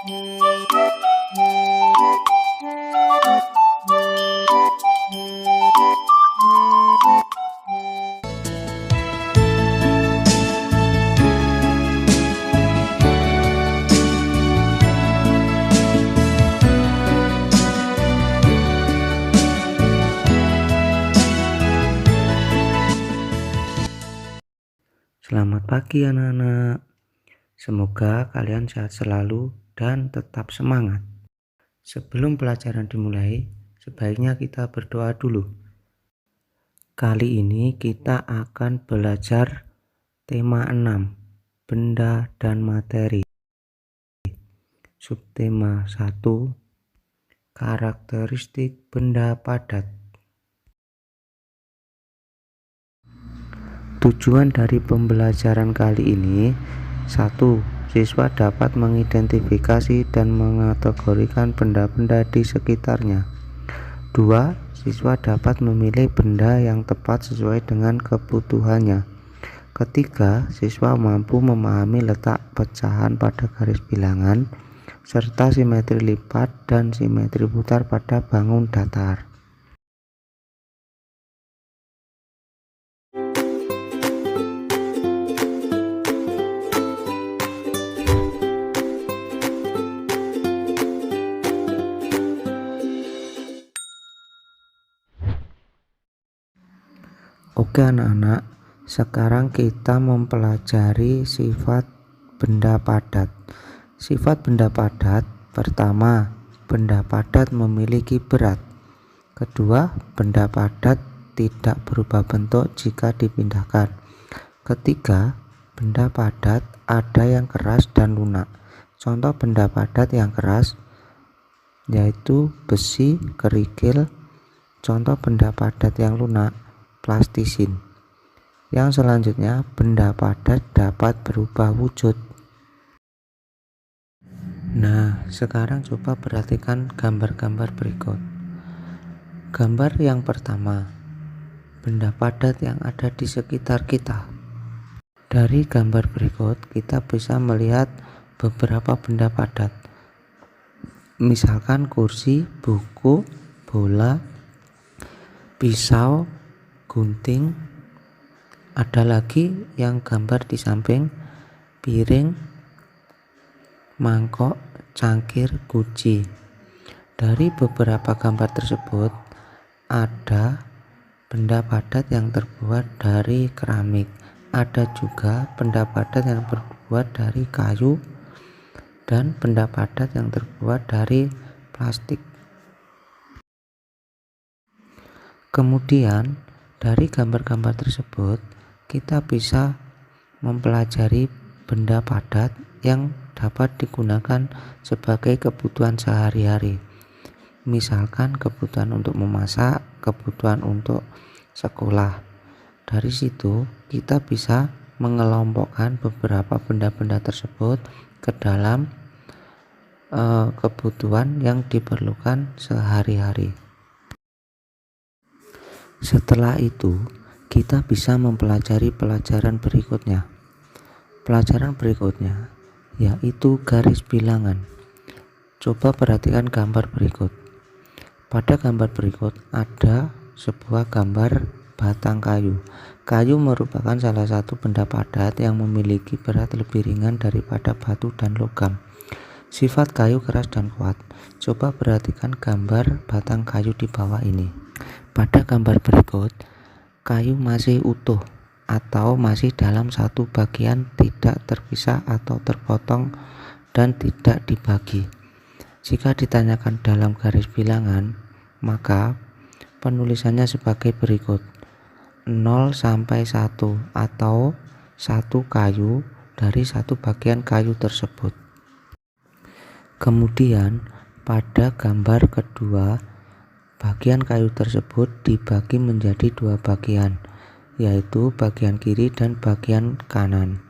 Selamat pagi anak-anak. Semoga kalian sehat selalu dan tetap semangat. Sebelum pelajaran dimulai, sebaiknya kita berdoa dulu. Kali ini kita akan belajar tema 6, benda dan materi. Subtema 1, karakteristik benda padat. Tujuan dari pembelajaran kali ini: 1. Siswa dapat mengidentifikasi dan mengategorikan benda-benda di sekitarnya. 2. Siswa dapat memilih benda yang tepat sesuai dengan kebutuhannya. Ketiga, siswa mampu memahami letak pecahan pada garis bilangan, serta simetri lipat dan simetri putar pada bangun datar. Oke anak-anak, sekarang kita mempelajari sifat benda padat. Sifat benda padat: pertama, benda padat memiliki berat. Kedua, benda padat tidak berubah bentuk jika dipindahkan. Ketiga, benda padat ada yang keras dan lunak. Contoh benda padat yang keras yaitu besi, kerikil. Contoh benda padat yang lunak, plastisin. Yang selanjutnya, benda padat dapat berubah wujud. Nah, sekarang coba perhatikan gambar-gambar berikut. Gambar yang pertama, benda padat yang ada di sekitar kita. Dari gambar berikut, kita bisa melihat beberapa benda padat. Misalkan kursi, buku, bola, pisau, gunting. Ada lagi yang gambar di samping: piring, mangkok, cangkir, guci. Dari beberapa gambar tersebut, ada benda padat yang terbuat dari keramik. Ada juga benda padat yang terbuat dari kayu dan benda padat yang terbuat dari plastik. Kemudian, dari gambar-gambar tersebut, kita bisa mempelajari benda padat yang dapat digunakan sebagai kebutuhan sehari-hari. Misalkan kebutuhan untuk memasak, kebutuhan untuk sekolah. Dari situ kita bisa mengelompokkan beberapa benda-benda tersebut ke dalam kebutuhan yang diperlukan sehari-hari. Setelah itu, kita bisa mempelajari pelajaran berikutnya. Pelajaran berikutnya yaitu garis bilangan. Coba perhatikan gambar berikut. Pada gambar berikut ada sebuah gambar batang kayu. Kayu merupakan salah satu benda padat yang memiliki berat lebih ringan daripada batu dan logam. Sifat kayu keras dan kuat. Coba perhatikan gambar batang kayu di bawah ini. Pada gambar berikut, kayu masih utuh atau masih dalam satu bagian, tidak terpisah atau terpotong dan tidak dibagi. Jika ditanyakan dalam garis bilangan, maka penulisannya sebagai berikut: 0 sampai 1 atau 1 kayu dari satu bagian kayu tersebut. Kemudian pada gambar kedua, bagian kayu tersebut dibagi menjadi dua bagian, yaitu bagian kiri dan bagian kanan.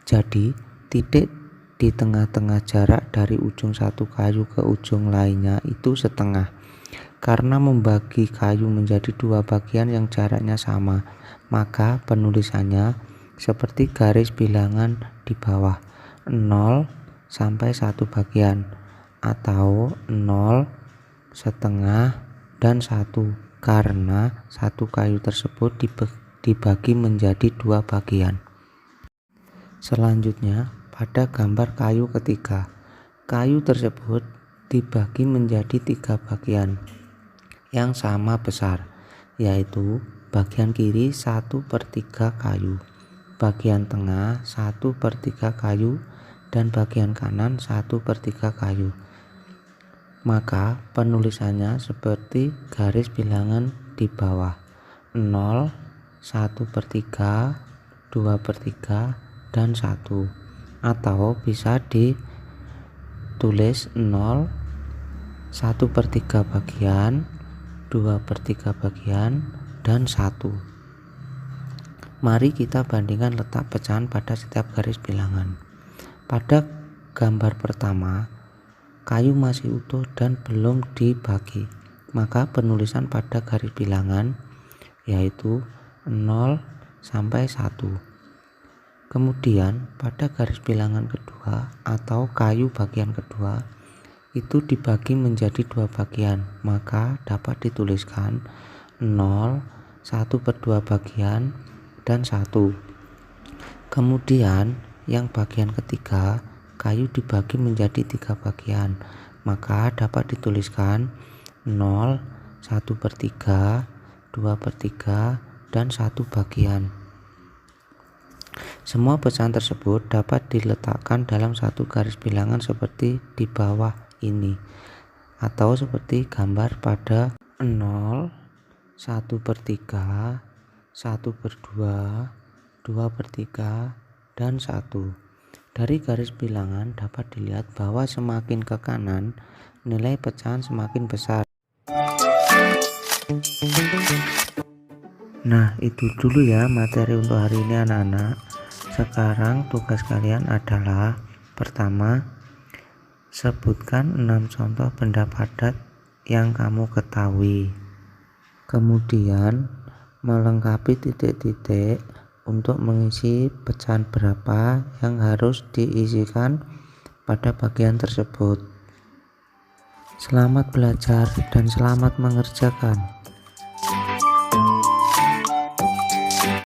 Jadi titik di tengah-tengah jarak dari ujung satu kayu ke ujung lainnya itu setengah. Karena membagi kayu menjadi dua bagian yang jaraknya sama, maka penulisannya seperti garis bilangan di bawah: 0 sampai 1 bagian, atau 0, setengah, dan 1 karena satu kayu tersebut dibagi menjadi 2 bagian. Selanjutnya, pada gambar kayu ketiga, kayu tersebut dibagi menjadi 3 bagian yang sama besar, yaitu bagian kiri 1/3 kayu, bagian tengah 1/3 kayu, dan bagian kanan 1/3 kayu. Maka penulisannya seperti garis bilangan di bawah: 0, 1/3, 2/3, dan 1, atau bisa ditulis 0, 1/3 bagian, 2/3 bagian, dan 1. Mari kita bandingkan letak pecahan pada setiap garis bilangan. Pada gambar pertama, kayu masih utuh dan belum dibagi, maka penulisan pada garis bilangan yaitu 0 sampai 1. Kemudian pada garis bilangan kedua atau kayu bagian kedua itu dibagi menjadi 2 bagian, maka dapat dituliskan 0, 1/2 bagian, dan 1. Kemudian yang bagian ketiga, kayu dibagi menjadi 3 bagian, maka dapat dituliskan 0, 1/3, 2/3, dan 1 bagian. Semua pecahan tersebut dapat diletakkan dalam satu garis bilangan seperti di bawah ini, atau seperti gambar pada 0, 1/3, 1/2, 2/3, dan 1. Dari garis bilangan dapat dilihat bahwa semakin ke kanan, nilai pecahan semakin besar. Nah, itu dulu ya materi untuk hari ini anak-anak. Sekarang tugas kalian adalah: pertama, sebutkan 6 contoh benda padat yang kamu ketahui. Kemudian melengkapi titik-titik untuk mengisi pecahan berapa yang harus diisikan pada bagian tersebut. Selamat belajar dan selamat mengerjakan.